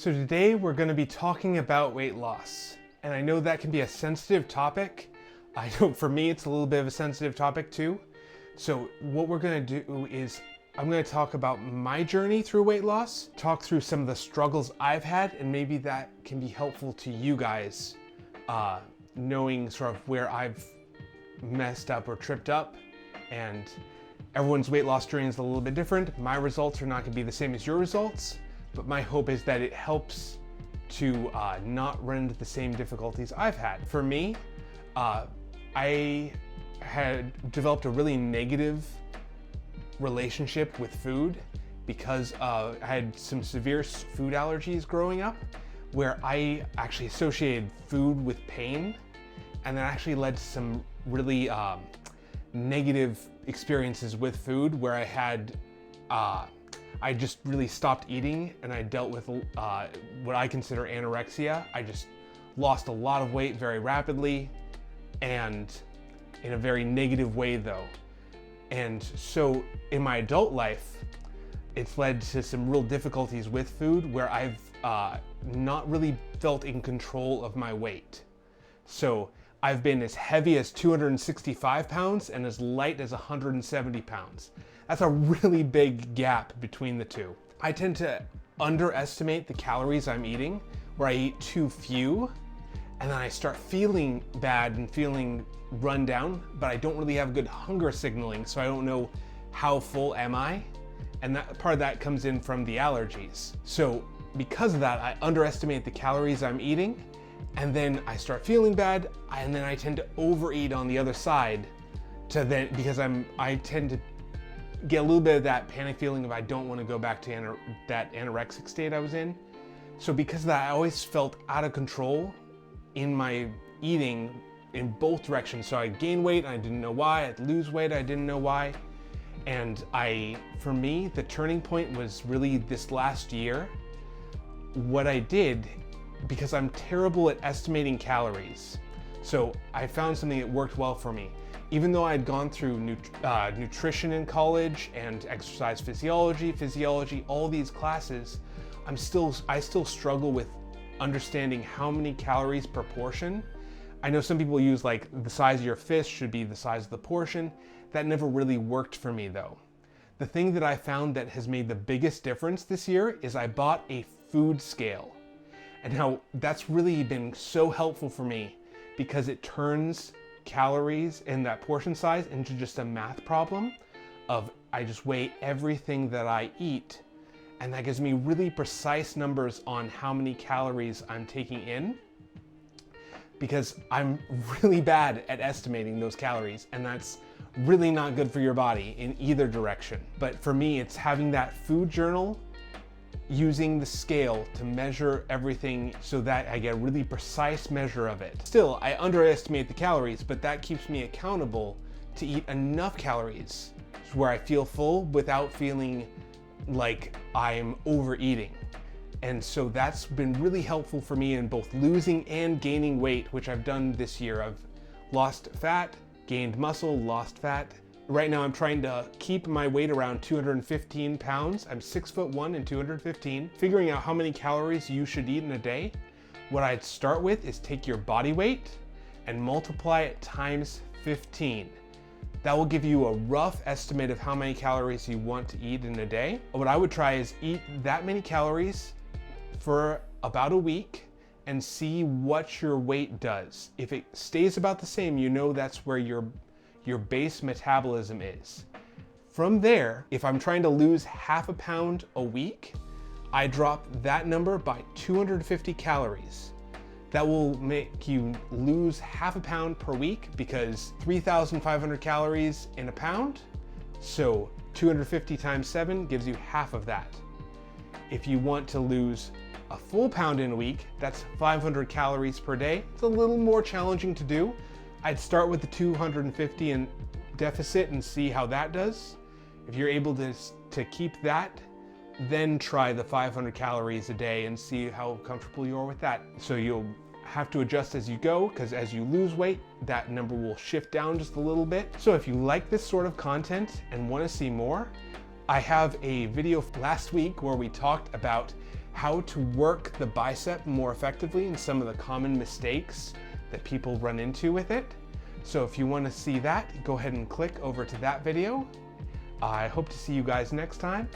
So today we're going to be talking about weight loss. And I know that can be a sensitive topic. I know for me it's a little bit of a sensitive topic too. So what we're going to do is I'm going to talk about my journey through weight loss, talk through some of the struggles I've had, and maybe that can be helpful to you guys, knowing sort of where I've messed up or tripped up. And everyone's weight loss journey is a little bit different. My results are not going to be the same as your results, but my hope is that it helps to not run into the same difficulties I've had. For me, I had developed a really negative relationship with food because I had some severe food allergies growing up, where I actually associated food with pain, and that actually led to some really negative experiences with food where I just really stopped eating, and I dealt with what I consider anorexia. I just lost a lot of weight very rapidly, and in a very negative way though. And so in my adult life, it's led to some real difficulties with food where I've not really felt in control of my weight. So I've been as heavy as 265 pounds and as light as 170 pounds. That's a really big gap between the two. I tend to underestimate the calories I'm eating, where I eat too few, and then I start feeling bad and feeling run down, but I don't really have good hunger signaling, so I don't know how full am I, and that part of that comes in from the allergies. So because of that, I underestimate the calories I'm eating, and then I start feeling bad, and then I tend to overeat on the other side, because I tend to get a little bit of that panic feeling of I don't want to go back to that anorexic state I was in. So because of that, I always felt out of control in my eating in both directions. So I'd gain weight, I didn't know why. I'd lose weight, I didn't know why. And for me, the turning point was really this last year. What I did, because I'm terrible at estimating calories, so I found something that worked well for me. Even though I'd gone through nutrition in college and exercise physiology, all these classes, I still struggle with understanding how many calories per portion. I know some people use like the size of your fist should be the size of the portion. That never really worked for me though. The thing that I found that has made the biggest difference this year is I bought a food scale. And now that's really been so helpful for me because it turns calories and that portion size into just a math problem of I just weigh everything that I eat, and that gives me really precise numbers on how many calories I'm taking in, because I'm really bad at estimating those calories, and that's really not good for your body in either direction. But for me, it's having that food journal, using the scale to measure everything so that I get a really precise measure of it. Still, I underestimate the calories, but that keeps me accountable to eat enough calories where I feel full without feeling like I'm overeating. And so that's been really helpful for me in both losing and gaining weight, which I've done this year. I've lost fat, gained muscle, lost fat. Right now I'm trying to keep my weight around 215 pounds. I'm 6'1" and 215. Figuring out how many calories you should eat in a day, what I'd start with is take your body weight and multiply it times 15. That will give you a rough estimate of how many calories you want to eat in a day. What I would try is eat that many calories for about a week and see what your weight does. If it stays about the same, you know that's where your base metabolism is. From there, if I'm trying to lose half a pound a week, I drop that number by 250 calories. That will make you lose half a pound per week, because 3,500 calories in a pound, so 250 times 7 gives you half of that. If you want to lose a full pound in a week, that's 500 calories per day. It's a little more challenging to do. I'd start with the 250 in deficit and see how that does. If you're able to keep that, then try the 500 calories a day and see how comfortable you are with that. So you'll have to adjust as you go, because as you lose weight, that number will shift down just a little bit. So if you like this sort of content and want to see more, I have a video last week where we talked about how to work the bicep more effectively and some of the common mistakes that people run into with it. So if you want to see that, go ahead and click over to that video. I hope to see you guys next time.